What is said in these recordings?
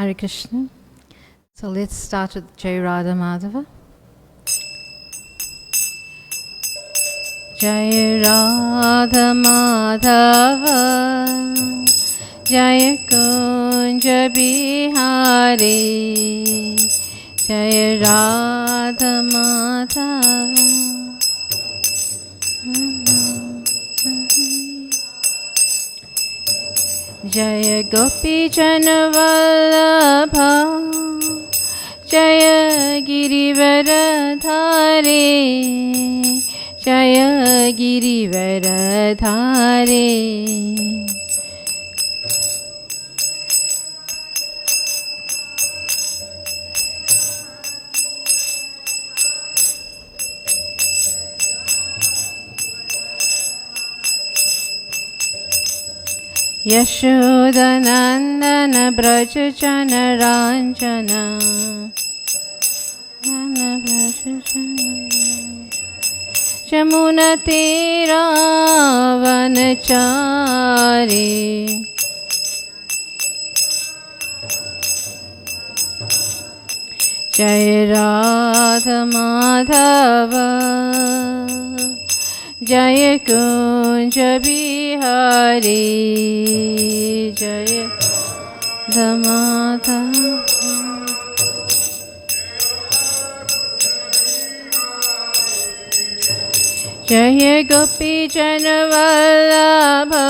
Hare Krishna. So let's start with Jai Radha Madhava. Jai Radha Madhava, Jai Kunja Bihari, Jai Radha Madhava. Jaya Gopi Janavallabha, Jaya Girivaradhare, Jaya Girivaradhare. Yashodanandana Braja Jana Ranjana, Jamuna Tira Vanachari, Jai Radha Madhava, Jaya Kunja Bihari, Jaya Dhamadha. Jaya Gopi Janavallabha,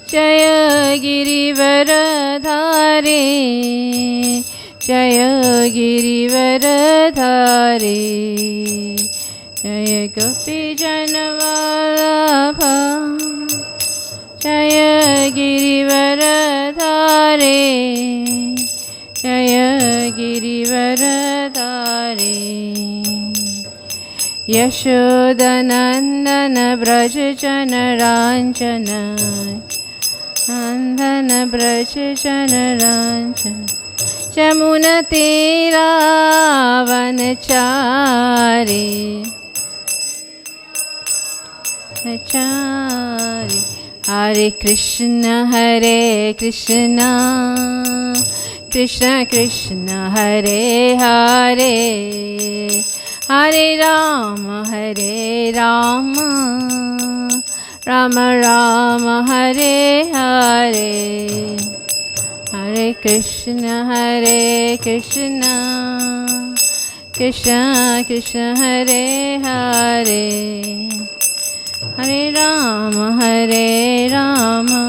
Jaya Girivaradhare, Jaya Girivaradhare. Jaya Gopi Janavallabha, Jaya Girivaradhare, Jaya Girivaradhare. Yashodanandana Braja Jana Ranjana, Nandana Braja Jana Ranjana, Jamuna Tira Vanachari, Hare Krishna, Hare Krishna, Krishna Krishna, Hare Hare, Hare Rama, Hare Rama, Rama Rama, Hare Hare, Hare Krishna, Hare Krishna, Krishna Krishna, Hare Hare, Hare Rama, Hare Rama,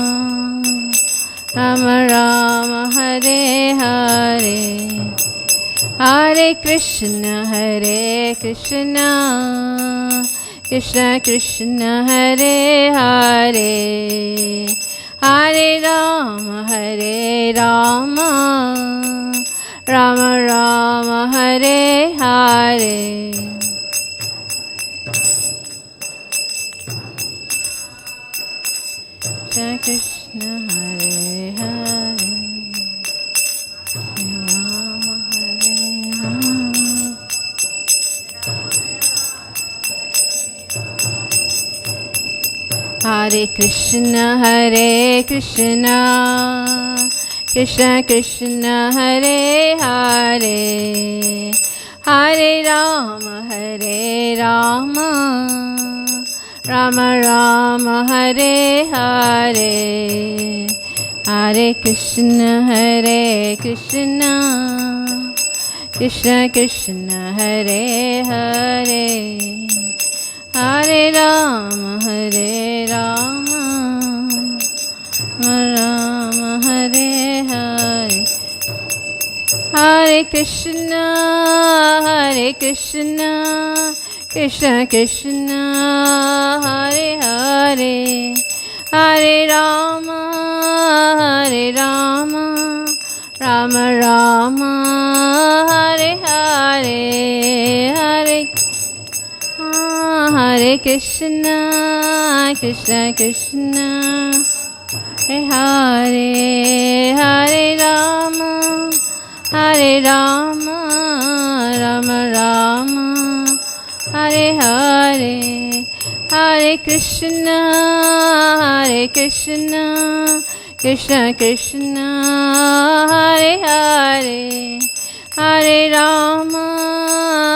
Rama Rama, Hare Hare, Hare Krishna, Hare Krishna, Krishna Krishna, Hare Hare, Hare Rama, Hare Rama, Rama Rama, Hare Hare. Krishna Krishna, Hare Hare, Rama Hare Rama. Hare Krishna, Hare Krishna, Krishna Krishna, Hare Hare, Hare Rama, Hare Rama, Rama Rama, Hare Hare, Hare Krishna, Hare Krishna, Krishna Krishna, Hare Hare, Hare Rama, Hare Rama, Rama Rama, Hare Hare. Hare Krishna, Hare Krishna, Krishna Krishna, Hare Hare, Hare Rama, Hare Rama, Rama Rama, Hare Hare, Hare Hare Krishna, Krishna Krishna, Hare Hare, Hare Rama, Hare Rama, Rama Rama, Hare Hare, Hare Krishna, Hare Krishna, Krishna Krishna, Hare Hare, Hare Rama,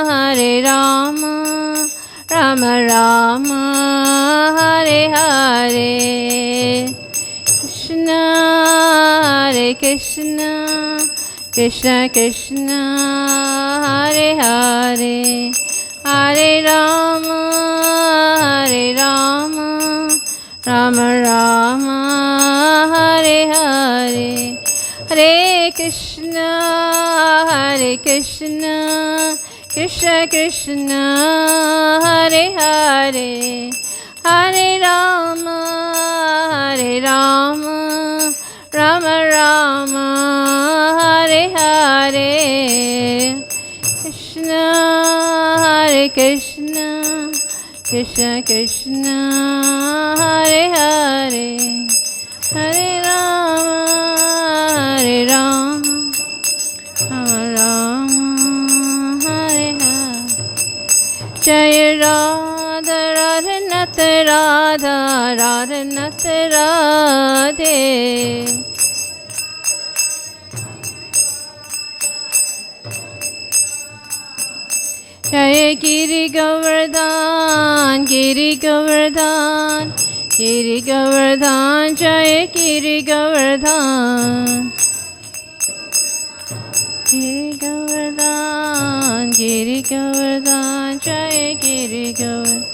Hare Rama, Rama Rama, Hare Hare, Krishna, Hare Krishna, Krishna Krishna, Hare Hare, Hare Rama, Hare Rama, Rama Rama, Hare Hare, Hare Krishna, Hare Krishna, Krishna Krishna, Hare Hare, Hare Rama, Hare Rama, Rama Rama, Hare Hare, Krishna, Hare Krishna, Krishna Krishna, Hare Hare, Hare Rama, Hare Rama, Rama Rama, Hare Hare. Jai Radha Radha Nata Radha Radha Nata Radhe. Jai Giri Govardhan, Giri Govardhan, Giri Govardhan, Jai Giri Govardhan. Giri Govardhan, Giri Govardhan, Jai Giri Govardhan.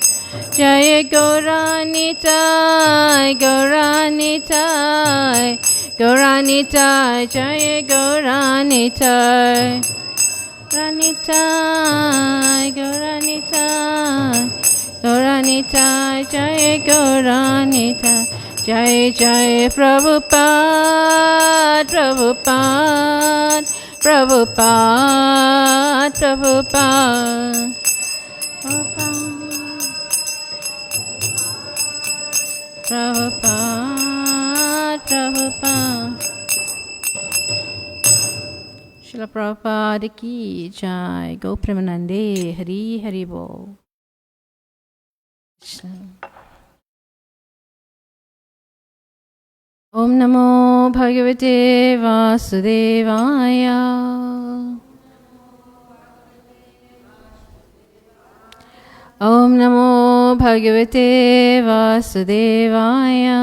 Jai Gauranitai, Gauranitai, Gauranitai, Jai Gauranitai. Gauranitai, Gauranitai, Gauranitai, Jai Gauranitai. Jai Jai Prabhupada, Prabhupada, Prabhupada, Prabhupada, Prabhupada, Prabhupada. Srila Prabhupada ki jai. Go Premanande, Hari Hari Bol. Om Namo Bhagavate Vasudevaya. Om Namo Bhagavate Vasudevaya.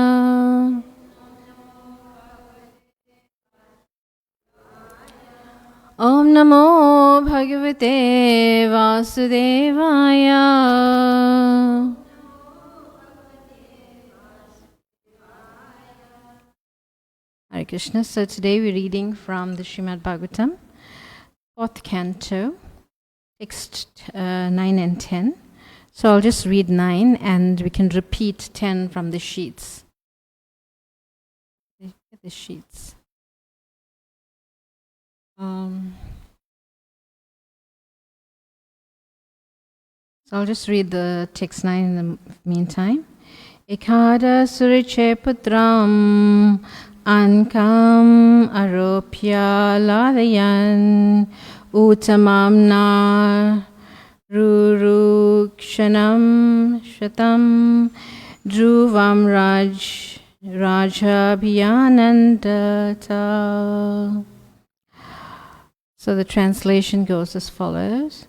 Om Namo Bhagavate Vasudevaya. Hare Krishna. So today we're reading from the Srimad Bhagavatam, 4th canto, text 9 and 10. So I'll just read 9 and we can repeat 10 from the sheets. The sheets. So I'll just read the text 9 in the meantime. Ekada suriche putram ankam aropya ladayan utamam rurukshanam shatam dhruvam rajabhyanandata. So the translation goes as follows.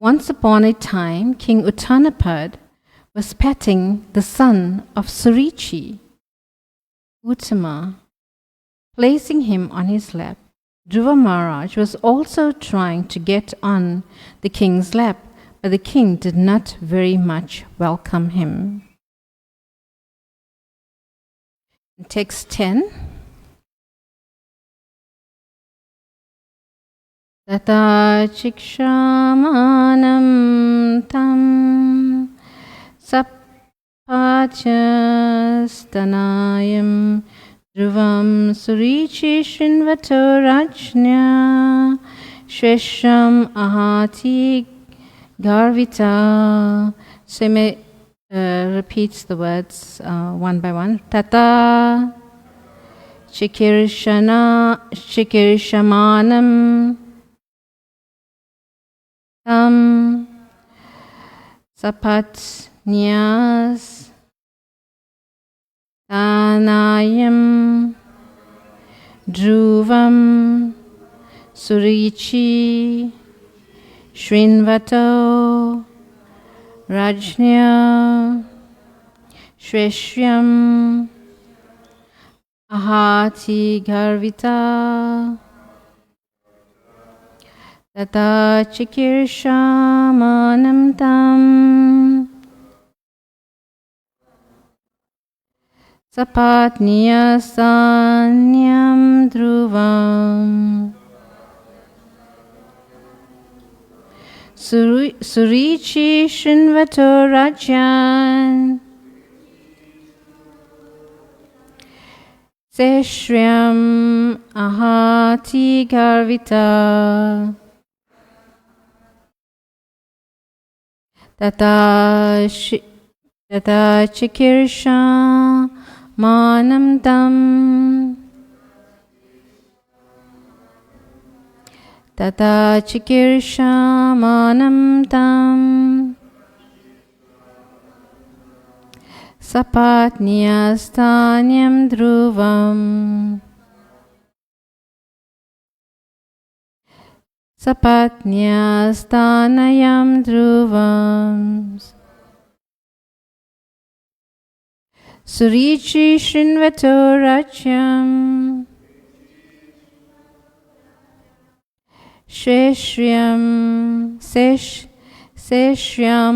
Once upon a time, King Uttanapad was petting the son of Surichi, Uttama, placing him on his lap. Dhruva Maharaj was also trying to get on the king's lap, but the king did not very much welcome him. In text 10. Tata chikshamanam tam sapachyastanayam dhruvam surichi shinvato rajnya shvesham ahati garvita. So may repeats the words one by one. Tata chikirshamanam tam sapat Nyas Tanayam Dhruvam Surichi Shrinvato Rajnya Shreshyam Ahati Garvita Tata Chikirshamanam Tam Sapatniyasanyam Dhruvam Surichi Shrinvato Rajan Seshryam Ahati Garvita Tata Chikirsha Manam Tam Tata Chikirsha Manam Tam Sapatniyastanyam Dhruvam Sapatnyastanayam Dhruvam Surichi Shrinvato Rachyam Seshryam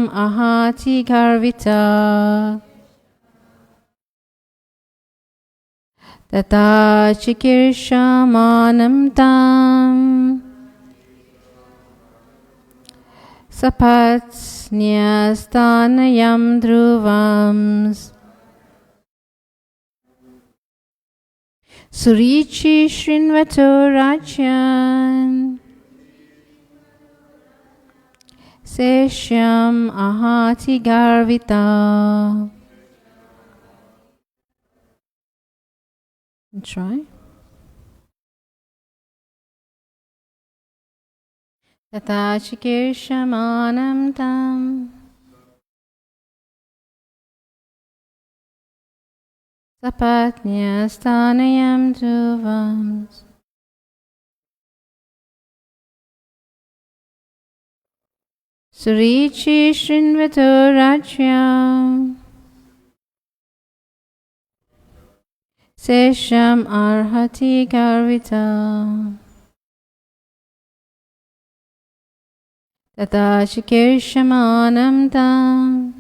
Ahati Garvita Tata Chikirshamanam Tam Sapatnyastanayam Dhruvam Surichi Shrinvato Rachan Seshyam Ahati Garvita. Try. Tata Chikirshamanam Tam Sapatnyastanayam Dhruvam Surichi Shrinvato Rachyam Sesham Arhati Garvita Tata Chikirshamanam Tam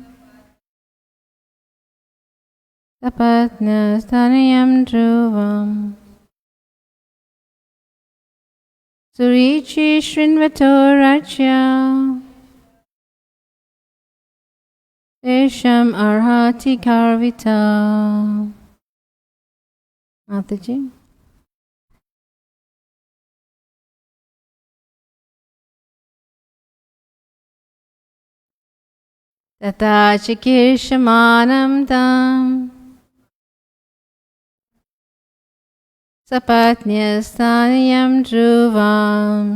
Sapatnyastanayam Dhruvam Surichi Shrinvato Rachyam Sesham Arhati Garvita. Mataji. Tata Chikirshamanam Tam Sapatnyastanayam Dhruvam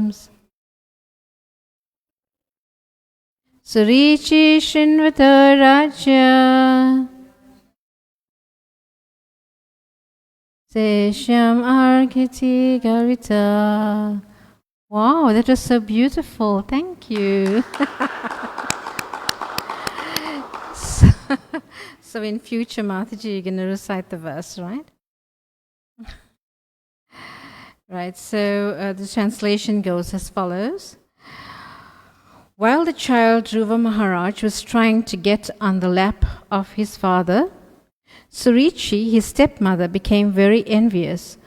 Surichi Shrinvato Racya Seshyam Argiti Garita. Wow, that was so beautiful. Thank you. So in future, Mataji, you're going to recite the verse, right? Right, so the translation goes as follows. While the child Dhruva Maharaj was trying to get on the lap of his father, Surichi, his stepmother, became very envious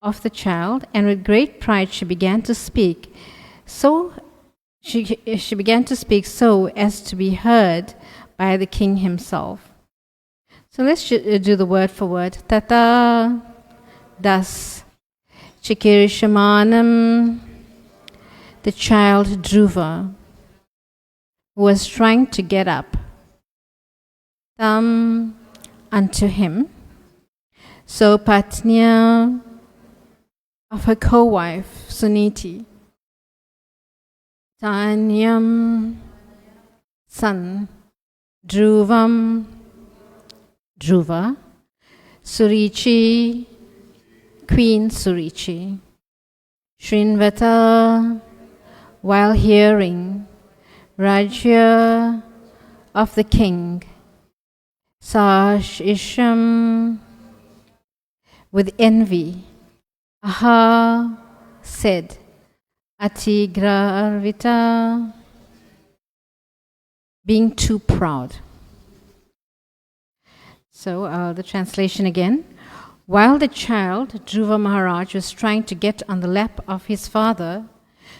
of the child, and with great pride she began to speak. So she began to speak so as to be heard by the king himself. So let's do the word for word. Tata das Chikirshamanam, the child Dhruva, who was trying to get up, tam unto him, so Patnya of her co-wife Suniti, Tanyam son Dhruvam, Dhruva, Surichi, Queen Surichi. Shrinvata, while hearing Rajya of the king, Sash Isham, with envy, Aha, said, Atigra Arvita, being too proud. So the translation again. While the child, Dhruva Maharaj, was trying to get on the lap of his father,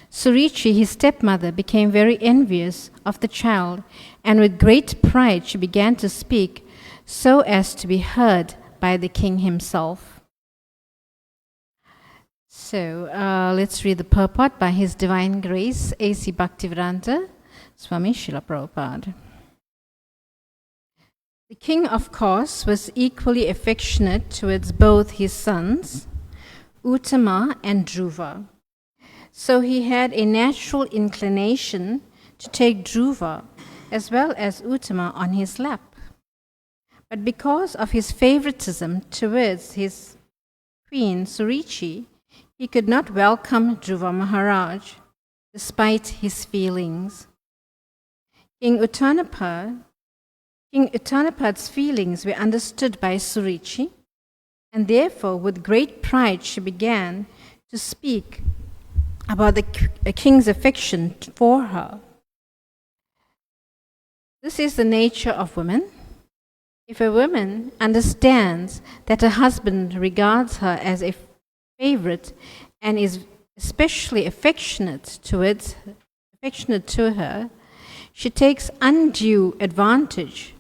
Surichi, his stepmother, became very envious of the child, and with great pride she began to speak so as to be heard by the king himself. So let's read the purport by His Divine Grace, A.C. Bhaktivedanta Swami Srila Prabhupada. The king, of course, was equally affectionate towards both his sons, Uttama and Dhruva. So he had a natural inclination to take Dhruva as well as Uttama on his lap. But because of his favoritism towards his queen Surichi, he could not welcome Dhruva Maharaj, despite his feelings. King Uttanapad's feelings were understood by Surichi, and therefore with great pride she began to speak about the king's affection for her. This is the nature of women. If a woman understands that her husband regards her as a favorite and is especially affectionate to her, she takes undue advantage.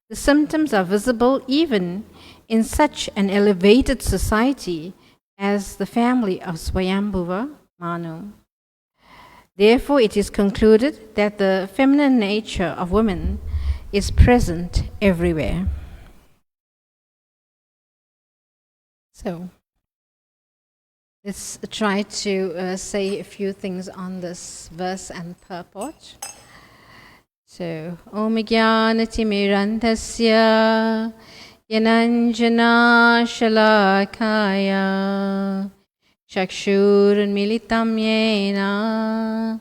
The symptoms are visible even in such an elevated society as the family of Swayambhuva Manu. Therefore, it is concluded that the feminine nature of women is present everywhere. So, let's try to say a few things on this verse and purport. So, Om Jnanatimirandhasya Yananjana Shalakaya Chakshurunmilitam Yena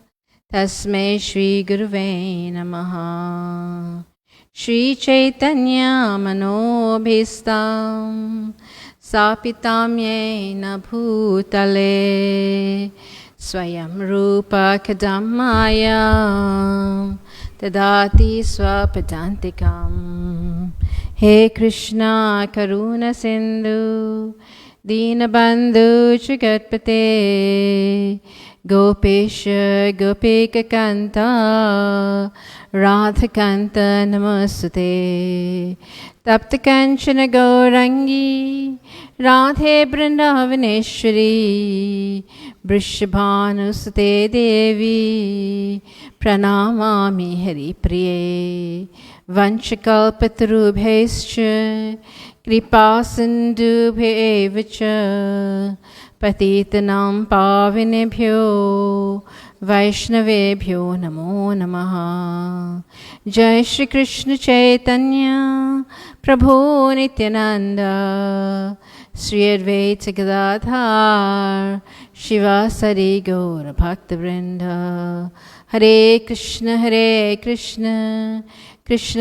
Tasmai Shri Guruve Namaha. Shri Chaitanya Manobhistam Sapitam Yena Bhutale Swayam Rupa Kadamaya Tadati Swapadantikam. He Krishna Karuna Sindhu Dinabandhu Jagatpate Gopesha Gopika Kanta Radhakanta Namasute Tapta Kanchana Gaurangi Radhe Vrindavaneshwari Vrishabhanusute Devi Pranamami Hari Priye Vanchakalpatarubhescha Kripa Sindhubhevacha Patitanam Pavinebhyo Vaishnavebhyo Namo Namaha. Jai Shri Krishna Chaitanya Prabhu Nityananda Sri Advaita Gadadhar Shivasari Gaura Bhaktavrinda. Hare Krishna Krishna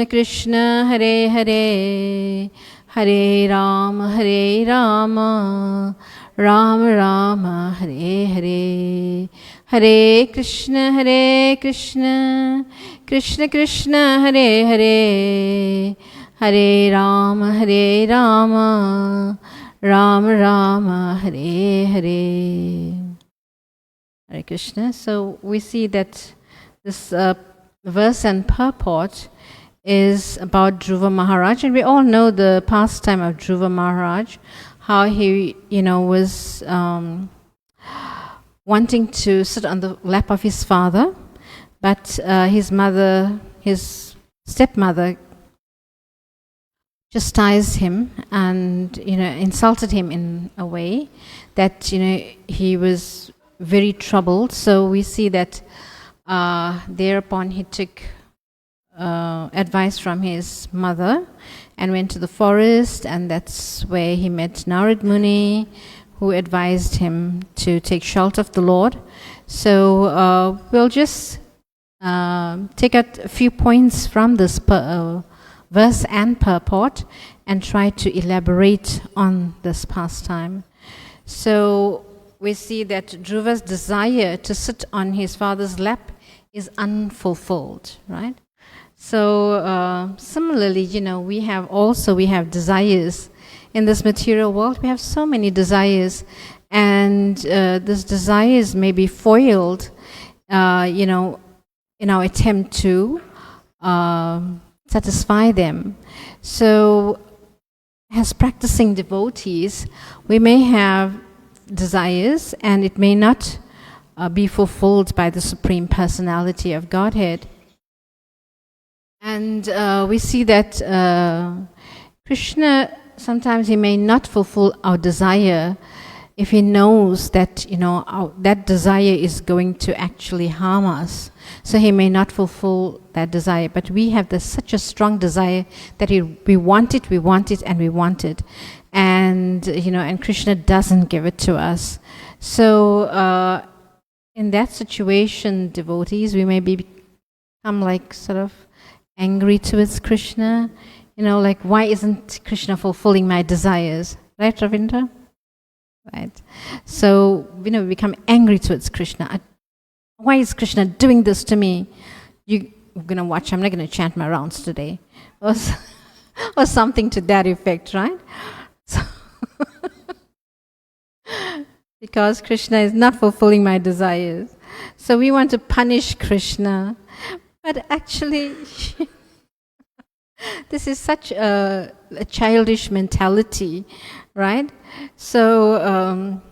Krishna Hare Hare Hare Rama Rama Rama Hare Hare. Hare Krishna Krishna Krishna Hare Hare Hare Rama Rama Rama Hare Hare. Hare Krishna. So we see that this verse and purport is about Dhruva Maharaj, and we all know the pastime of Dhruva Maharaj, how he, was wanting to sit on the lap of his father, but his stepmother, chastised him and insulted him in a way that he was very troubled. So we see that thereupon he took advice from his mother and went to the forest, and that's where he met Narad Muni, who advised him to take shelter of the Lord. So we'll just take out a few points from this verse and purport and try to elaborate on this pastime. So we see that Dhruva's desire to sit on his father's lap is unfulfilled, right? So similarly, we have desires in this material world. We have so many desires, and these desires may be foiled, in our attempt to satisfy them. So, as practicing devotees, we may have desires, and it may not be fulfilled by the Supreme Personality of Godhead. And we see that Krishna, sometimes he may not fulfill our desire if he knows that, that desire is going to actually harm us. So he may not fulfill that desire. But we have such a strong desire that we want it, and we want it. And, and Krishna doesn't give it to us. So in that situation, devotees, we may become like sort of angry towards Krishna, like, why isn't Krishna fulfilling my desires? Right, Ravindra? Right. So, we become angry towards Krishna. Why is Krishna doing this to me? You're going to watch, I'm not going to chant my rounds today. Or something to that effect, right? So because Krishna is not fulfilling my desires. So we want to punish Krishna. But actually, this is such a childish mentality, right? So,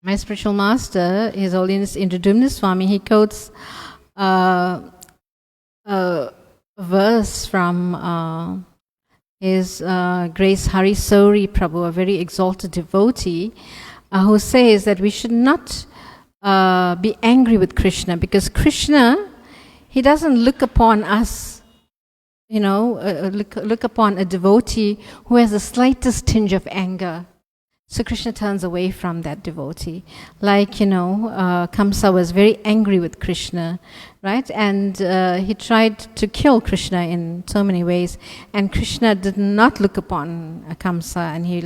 my spiritual master, His Holiness Indradumna Swami, he quotes a verse from His Grace Hari Sauri Prabhu, a very exalted devotee, who says that we should not be angry with Krishna, because Krishna, he doesn't look upon us, look upon a devotee who has the slightest tinge of anger. So Krishna turns away from that devotee. Like, Kamsa was very angry with Krishna, right? And he tried to kill Krishna in so many ways. And Krishna did not look upon Kamsa, and he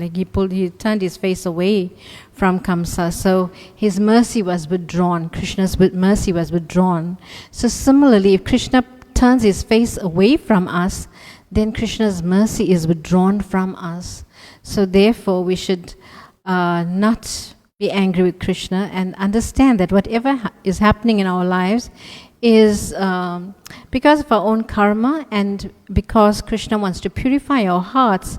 turned his face away from Kamsa. So his mercy was withdrawn. Krishna's mercy was withdrawn. So similarly, if Krishna turns his face away from us, then Krishna's mercy is withdrawn from us. So therefore, we should not be angry with Krishna and understand that whatever is happening in our lives is because of our own karma, and because Krishna wants to purify our hearts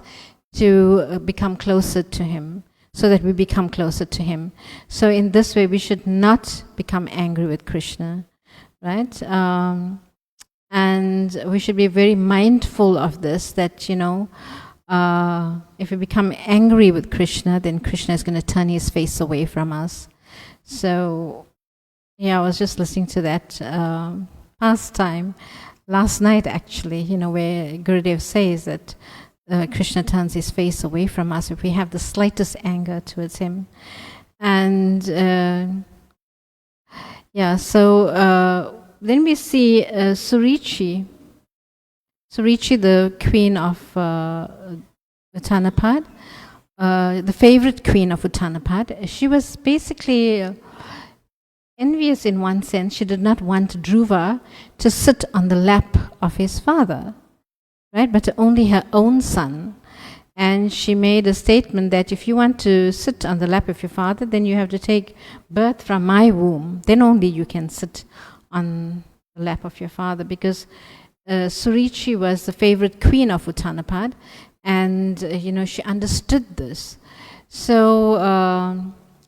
to become closer to Him, so that we become closer to Him. So in this way, we should not become angry with Krishna, right? And we should be very mindful of this, that, if we become angry with Krishna, then Krishna is going to turn his face away from us. So, I was just listening to that pastime last night, actually, where Gurudev says that Krishna turns his face away from us if we have the slightest anger towards him. And, so then we see Surichi, the queen of Uttanapad, the favorite queen of Uttanapad. She was basically envious in one sense. She did not want Dhruva to sit on the lap of his father, right? But only her own son. And she made a statement that if you want to sit on the lap of your father, then you have to take birth from my womb. Then only you can sit on the lap of your father, because Surichi was the favorite queen of Uttanapad, and she understood this. So,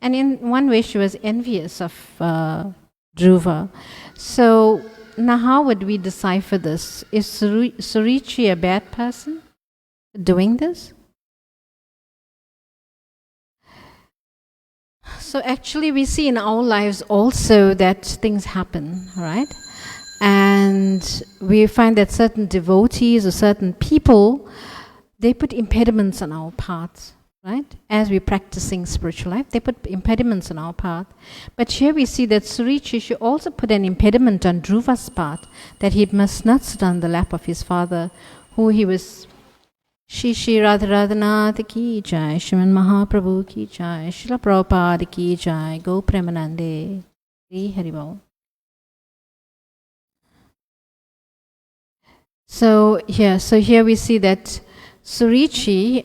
and in one way, she was envious of Dhruva. So now, how would we decipher this? Is Surichi a bad person doing this? So actually, we see in our lives also that things happen, right? And we find that certain devotees or certain people, they put impediments on our path, right? As we're practicing spiritual life, they put impediments on our path. But here we see that Surichi should also put an impediment on Dhruva's path, that he must not sit on the lap of his father, who he was. Shri Shri Radha Radhanath ki jai, Shriman Mahaprabhu ki jai, Srila Prabhupada ki jai, Go Premanande, Hari Haribol. So here we see that Surichi,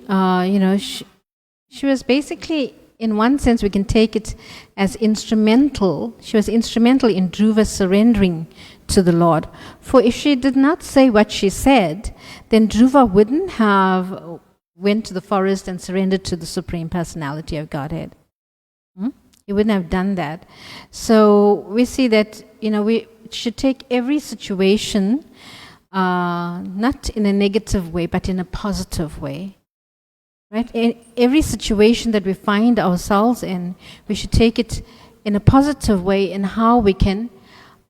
she was basically, in one sense, we can take it as instrumental. She was instrumental in Dhruva surrendering to the Lord. For if she did not say what she said, then Dhruva wouldn't have went to the forest and surrendered to the Supreme Personality of Godhead. He wouldn't have done that. So we see that, we should take every situation not in a negative way, but in a positive way. Right? In every situation that we find ourselves in, we should take it in a positive way in how we can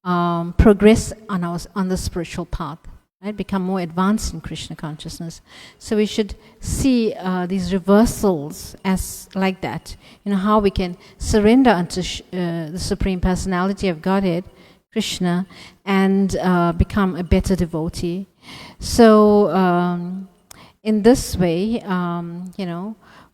progress on the spiritual path, right? Become more advanced in Krishna consciousness. So we should see these reversals as like that. How we can surrender unto the Supreme Personality of Godhead, Krishna, and become a better devotee. So in this way,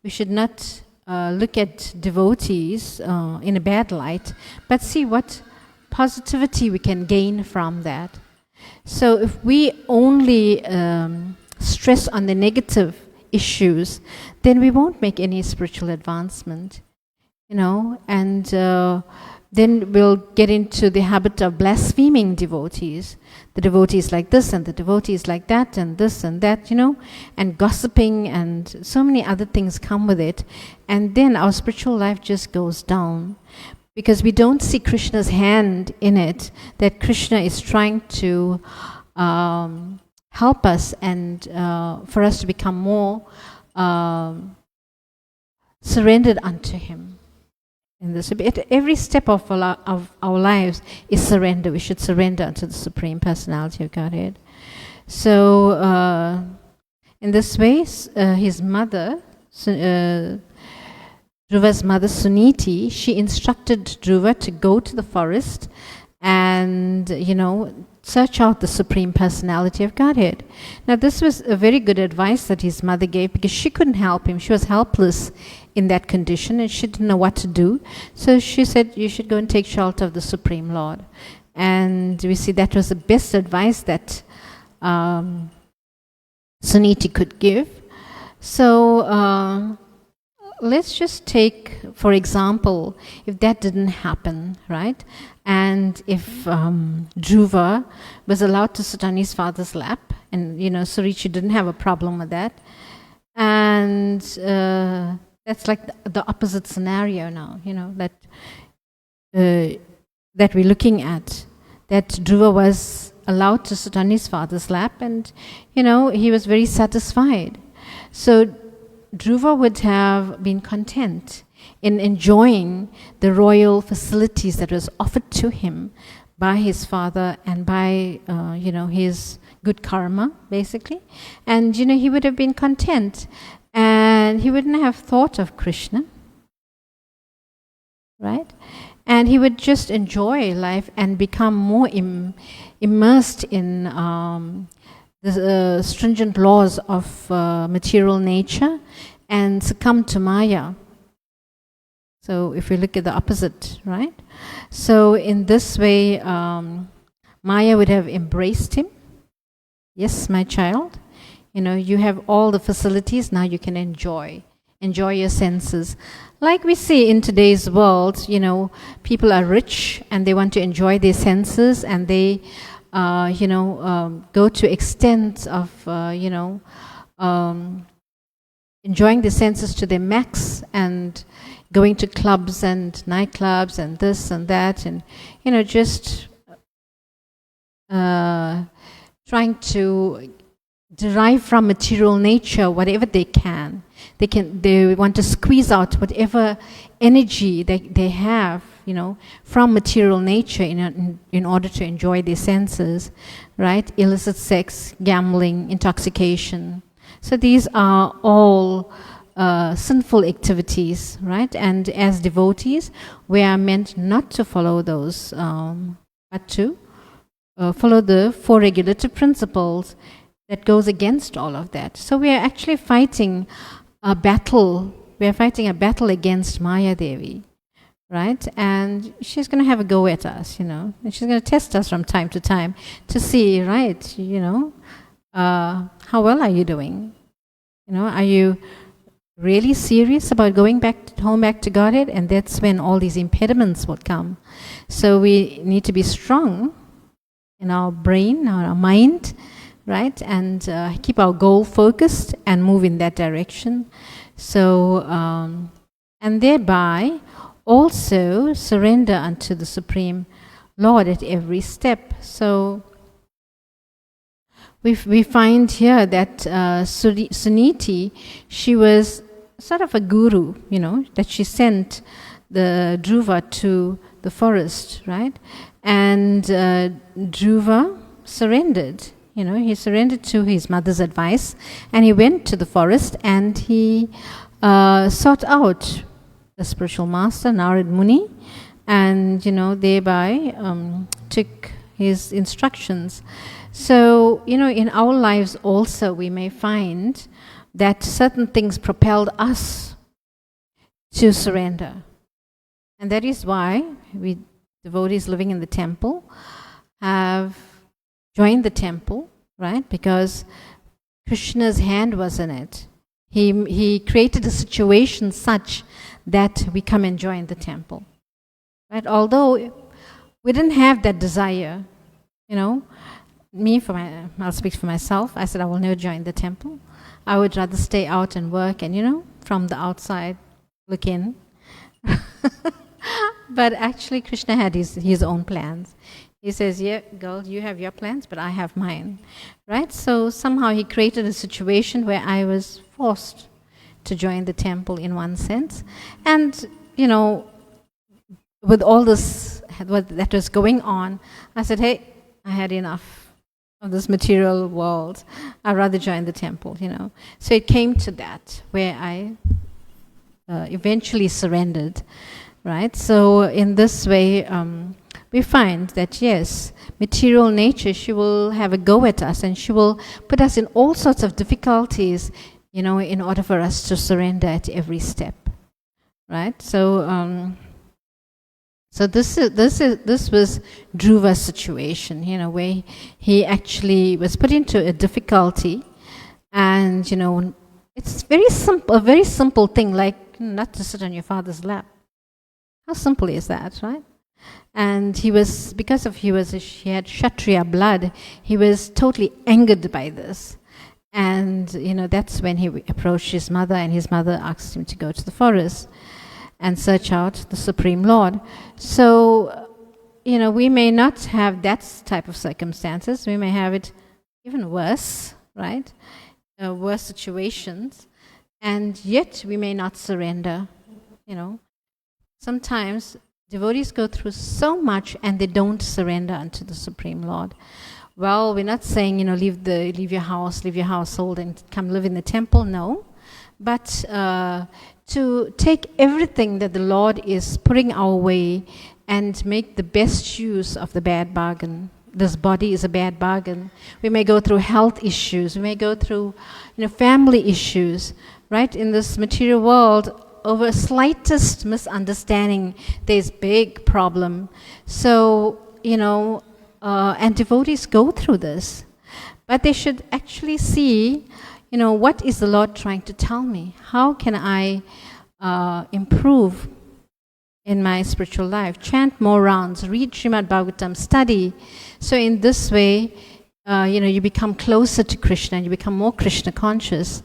we should not look at devotees in a bad light, but see what positivity we can gain from that. So if we only stress on the negative issues, then we won't make any spiritual advancement, and then we'll get into the habit of blaspheming devotees. The devotees like this and the devotees like that and this and that, and gossiping and so many other things come with it. And then our spiritual life just goes down because we don't see Krishna's hand in it, that Krishna is trying to help us and for us to become more surrendered unto Him. In this, at every step of our lives is surrender. We should surrender unto the Supreme Personality of Godhead. So, in this way, his mother, Dhruva's mother Suniti, she instructed Dhruva to go to the forest and, search out the Supreme Personality of Godhead. Now, this was a very good advice that his mother gave because she couldn't help him. She was helpless in that condition and she didn't know what to do. So she said, you should go and take shelter of the Supreme Lord. And we see that was the best advice that Suniti could give. So let's just take, for example, if that didn't happen, right? And if Dhruva was allowed to sit on his father's lap, and Surichi didn't have a problem with that, and that's like the opposite scenario now, that we're looking at, that Dhruva was allowed to sit on his father's lap, and he was very satisfied. So Dhruva would have been content in enjoying the royal facilities that was offered to him by his father and by his good karma, basically, and he would have been content, and he wouldn't have thought of Krishna, right? And he would just enjoy life and become more immersed in the stringent laws of material nature and succumb to Maya. So if we look at the opposite, right? So in this way, Maya would have embraced him. Yes, my child, you have all the facilities, now you can enjoy your senses. Like we see in today's world, people are rich and they want to enjoy their senses, and they go to extent of enjoying the senses to their max, and going to clubs and nightclubs and this and that, and just trying to derive from material nature whatever they can. They want to squeeze out whatever energy they have from material nature in order to enjoy their senses, right? Illicit sex, gambling, intoxication. So these are all sinful activities, right? And as devotees, we are meant not to follow those, but to follow the four regulative principles that goes against all of that. So we are actually fighting a battle. We are fighting a battle against Maya Devi, right? And she's going to have a go at us, and she's going to test us from time to time to see, right? How well are you doing? Are you really serious about going back to Godhead? And that's when all these impediments would come. So we need to be strong in our brain, our mind, right? And keep our goal focused and move in that direction. So, and thereby also surrender unto the Supreme Lord at every step. So we find here that Suniti, she was sort of a guru, that she sent the Dhruva to the forest, right? And Dhruva surrendered. He surrendered to his mother's advice, and he went to the forest and he sought out the spiritual master, Narad Muni, and thereby took his instructions. So, in our lives also we may find that certain things propelled us to surrender. And that is why we devotees living in the temple have joined the temple, right? Because Krishna's hand was in it. He created a situation such that we come and join the temple, right? Although we didn't have that desire, I'll speak for myself. I said I will never join the temple. I would rather stay out and work and, from the outside look in. But actually Krishna had his own plans. He says, yeah, girl, you have your plans, but I have mine, right? So somehow he created a situation where I was forced to join the temple in one sense. And, with all this that was going on, I said, hey, I had enough of this material world. I'd rather join the temple, So it came to that, where I eventually surrendered, right? So in this way, we find that, yes, material nature, she will have a go at us and she will put us in all sorts of difficulties, in order for us to surrender at every step, right? So, so this was Dhruva's situation, where he actually was put into a difficulty, and it's a very simple thing, like not to sit on your father's lap. How simple is that, right? And he had Kshatriya blood, he was totally angered by this. And, that's when he approached his mother, and his mother asked him to go to the forest and search out the Supreme Lord. So, we may not have that type of circumstances. We may have it even worse, right? Worse situations. And yet we may not surrender, Sometimes devotees go through so much and they don't surrender unto the Supreme Lord. Well, we're not saying, leave your house, leave your household and come live in the temple, no. But to take everything that the Lord is putting our way and make the best use of the bad bargain. This body is a bad bargain. We may go through health issues, we may go through family issues, right? In this material world, over slightest misunderstanding, there's big problem. So, and devotees go through this. But they should actually see, what is the Lord trying to tell me? How can I improve in my spiritual life? Chant more rounds, read Srimad Bhagavatam, study. So in this way, you become closer to Krishna, and you become more Krishna conscious.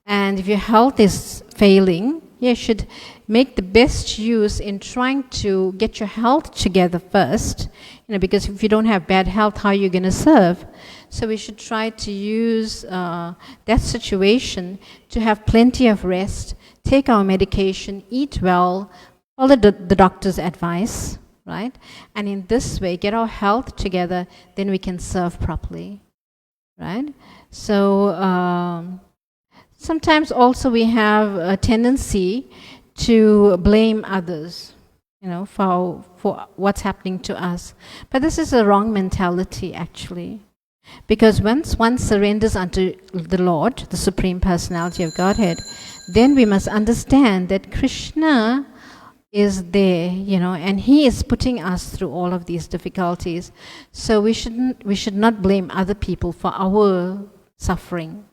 And if your health is failing, you should make the best use in trying to get your health together first, because if you don't have bad health, how are you going to serve? So we should try to use that situation to have plenty of rest, take our medication, eat well, follow the doctor's advice, right? And in this way, get our health together, then we can serve properly, right? So sometimes also we have a tendency to blame others, for what's happening to us. But this is a wrong mentality, actually. Because once one surrenders unto the Lord, the Supreme Personality of Godhead, then we must understand that Krishna is there, and He is putting us through all of these difficulties. So we should not blame other people for our suffering.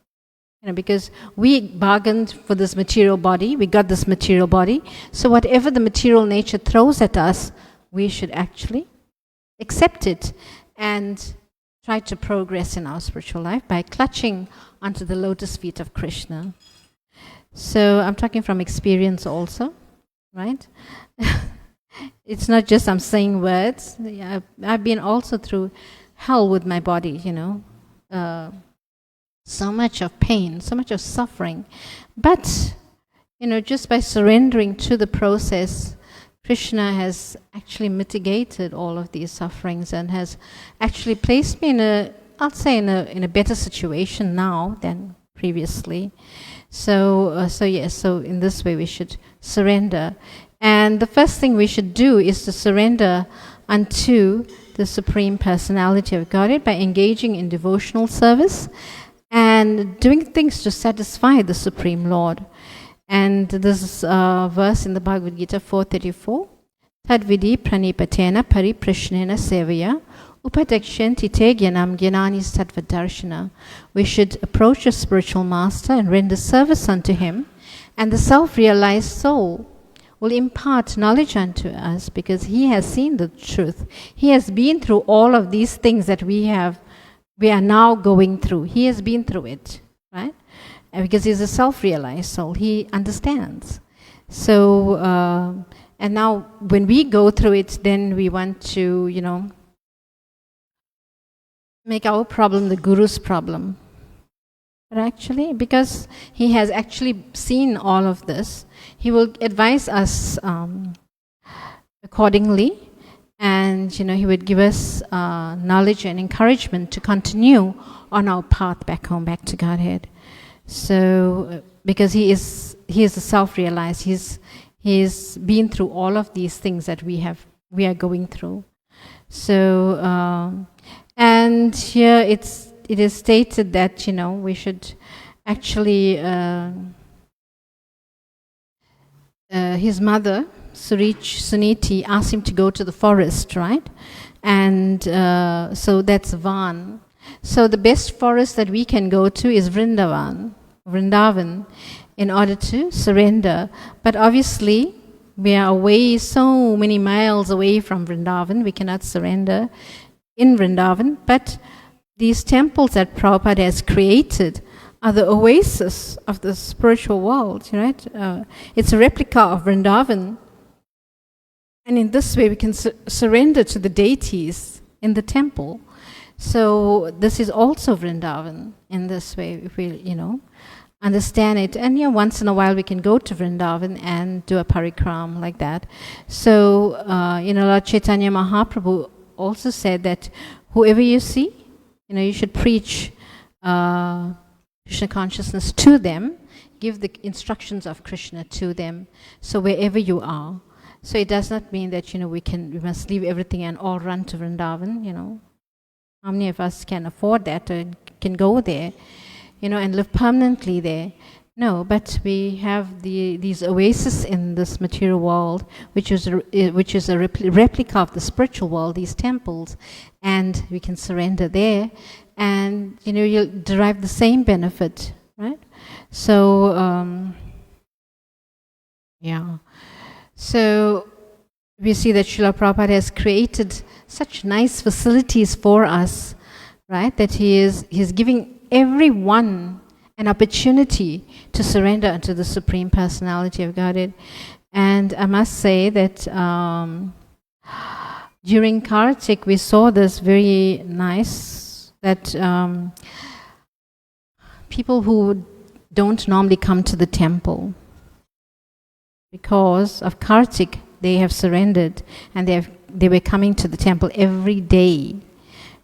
Because we bargained for this material body, we got this material body, so whatever the material nature throws at us, we should actually accept it and try to progress in our spiritual life by clutching onto the lotus feet of Krishna. So I'm talking from experience also, right? It's not just I'm saying words. I've been also through hell with my body, so much of pain, so much of suffering. But, just by surrendering to the process, Krishna has actually mitigated all of these sufferings and has actually placed me in a better situation now than previously. So in this way we should surrender. And the first thing we should do is to surrender unto the Supreme Personality of Godhead by engaging in devotional service and doing things to satisfy the Supreme Lord. And this verse in the Bhagavad Gita 4:34, Tadvidi pranipatena pariprashnena sevaya upadakshyanti te gyanam gyanani sattvadarshana. We should approach a spiritual master and render service unto him, and the self-realized soul will impart knowledge unto us because he has seen the truth. He has been through all of these things that we are now going through. He has been through it, right? And because he's a self-realized soul, he understands. So, and now when we go through it, then we want to, make our problem the Guru's problem. But actually, because he has actually seen all of this, he will advise us accordingly. And, he would give us knowledge and encouragement to continue on our path back home, back to Godhead. So, because he is a self-realized, he's been through all of these things that we are going through. So, and here it is stated that, we should actually, his mother, Suniti, asked him to go to the forest, right? And so that's Van. So the best forest that we can go to is Vrindavan, in order to surrender. But obviously, we are away so many miles away from Vrindavan, we cannot surrender in Vrindavan. But these temples that Prabhupada has created are the oasis of the spiritual world, right? It's a replica of Vrindavan. And in this way, we can surrender to the deities in the temple. So this is also Vrindavan in this way, if we, understand it. And once in a while we can go to Vrindavan and do a parikram like that. So, Lord Chaitanya Mahaprabhu also said that whoever you see, you should preach Krishna consciousness to them, give the instructions of Krishna to them, so wherever you are. So it does not mean that, we must leave everything and all run to Vrindavan, How many of us can afford that or can go there, and live permanently there? No, but we have these oases in this material world, which is a replica of the spiritual world, these temples, and we can surrender there, and you'll derive the same benefit, right? So, So we see that Srila Prabhupada has created such nice facilities for us, right? That he's giving everyone an opportunity to surrender unto the Supreme Personality of Godhead. And I must say that during Kartik we saw this very nice, that people who don't normally come to the temple, because of Kartik, they have surrendered, and they were coming to the temple every day,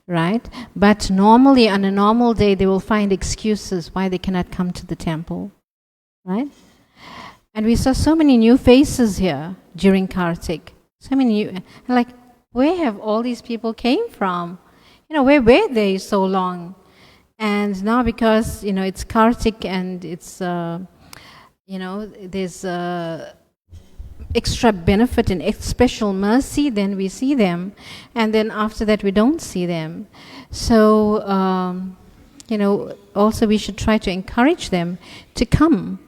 right? But normally, on a normal day, they will find excuses why they cannot come to the temple, right? And we saw so many new faces here during Kartik. So many new, like, where have all these people came from? Where were they so long? And now because, it's Kartik and it's, there's extra benefit and special mercy, then we see them. And then after that, we don't see them. So, also we should try to encourage them to come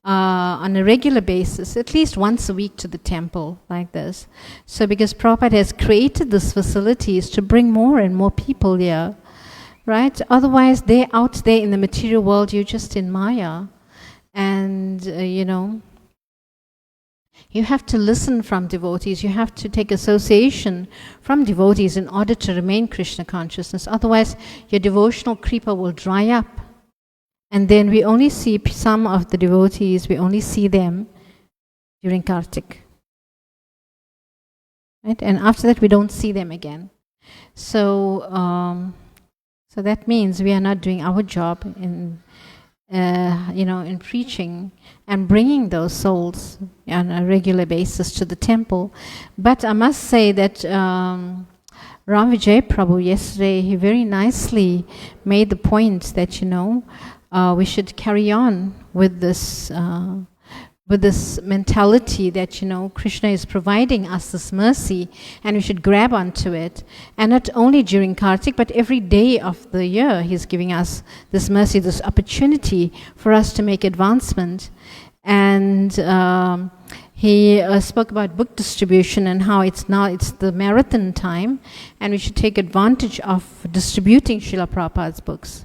on a regular basis, at least once a week to the temple like this. So because Prabhupada has created these facilities to bring more and more people here, right? Otherwise, they're out there in the material world, you're just in Maya. And, you have to listen from devotees, you have to take association from devotees in order to remain Krishna consciousness. Otherwise, your devotional kripa will dry up. And then we only see some of the devotees, we only see them during Kartik. Right? And after that, we don't see them again. So, so that means we are not doing our job in preaching and bringing those souls on a regular basis to the temple. But I must say that Ram Vijay Prabhu yesterday, he very nicely made the point that, we should carry on with this mentality that, Krishna is providing us this mercy and we should grab onto it. And not only during Kartik, but every day of the year, he's giving us this mercy, this opportunity for us to make advancement. And he spoke about book distribution and how it's the marathon time, and we should take advantage of distributing Srila Prabhupada's books.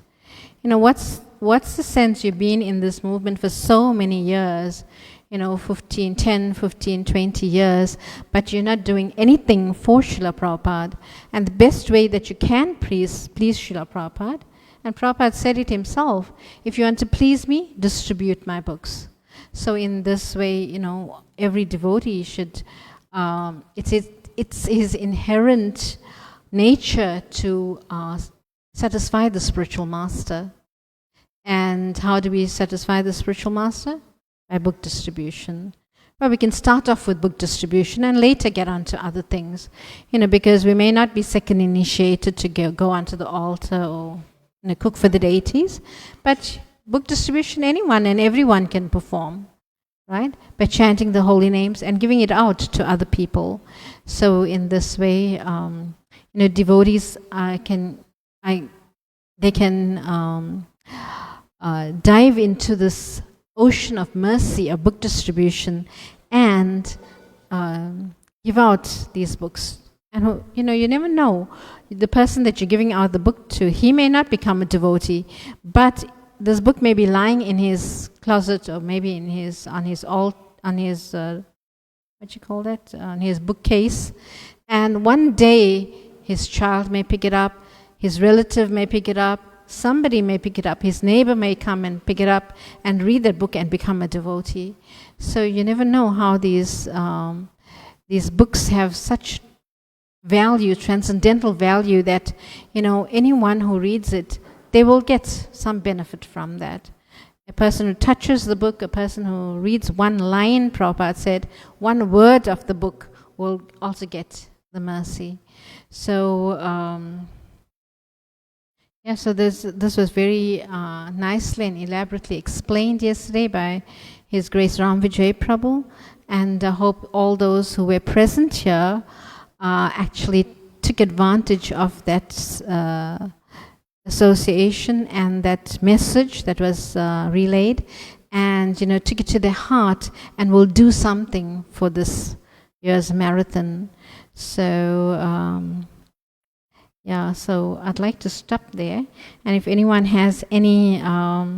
What's the sense you've been in this movement for so many years, 10, 15, 20 years, but you're not doing anything for Srila Prabhupada. And the best way that you can please Srila Prabhupada, and Prabhupada said it himself, if you want to please me, distribute my books. So in this way, every devotee should, it's his inherent nature to satisfy the spiritual master. And how do we satisfy the spiritual master? By book distribution. Well, we can start off with book distribution and later get on to other things, because we may not be second initiated to go onto the altar or cook for the deities, but book distribution, anyone and everyone can perform, right? By chanting the holy names and giving it out to other people. So in this way, devotees can dive into this ocean of mercy of book distribution and give out these books. And you never know, the person that you're giving out the book to, he may not become a devotee, but this book may be lying in his closet or maybe on his bookcase, and one day his child may pick it up, his relative may pick it up, somebody may pick it up, his neighbor may come and pick it up and read that book and become a devotee. So you never know how these books have such value, transcendental value, that anyone who reads it, they will get some benefit from that. A person who touches the book, a person who reads one line, Prabhupada said, one word of the book will also get the mercy. So so this was very nicely and elaborately explained yesterday by His Grace Ram Vijay Prabhu, and I hope all those who were present here actually took advantage of that association and that message that was relayed, and took it to their heart and will do something for this year's marathon. So so I'd like to stop there, and if anyone has any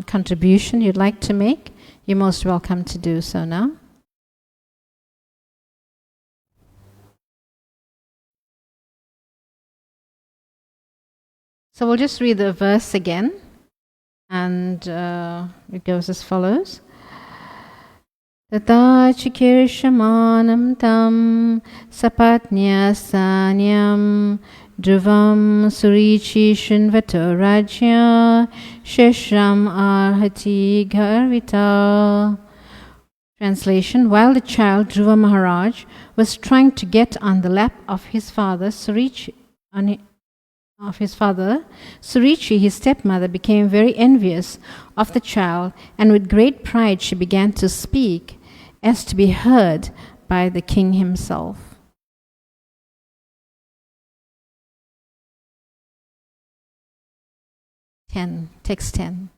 contribution you'd like to make, you're most welcome to do so now. So we'll just read the verse again, and it goes as follows. Tata chikirshamanam tam sapatnya sanyam dhruvam surichi shinvato rajya sheshram arhati garvita. Translation: While the child Dhruva Maharaj was trying to get on the lap of his father Surichi, his stepmother, became very envious of the child, and with great pride she began to speak as to be heard by the king himself. Text 10.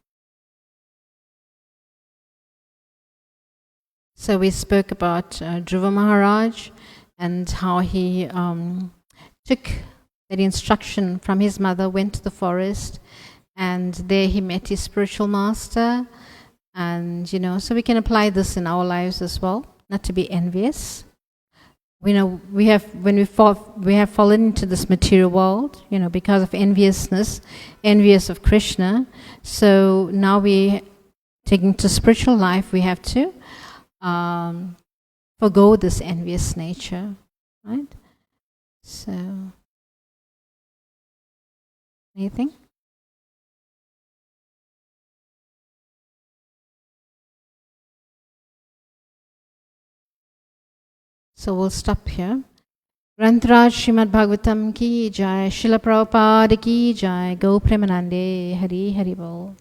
So we spoke about Dhruva Maharaj and how he took that instruction from his mother, went to the forest, and there he met his spiritual master. And so we can apply this in our lives as well, not to be envious. We have fallen into this material world, because of enviousness, envious of Krishna. So now we taking to spiritual life, we have to forgo this envious nature, right? So, anything? So we'll stop here. Grantaraj Srimad Bhagavatam ki jai, Srila Prabhupada ki jai, Go Premanande, Hari Hari Bol.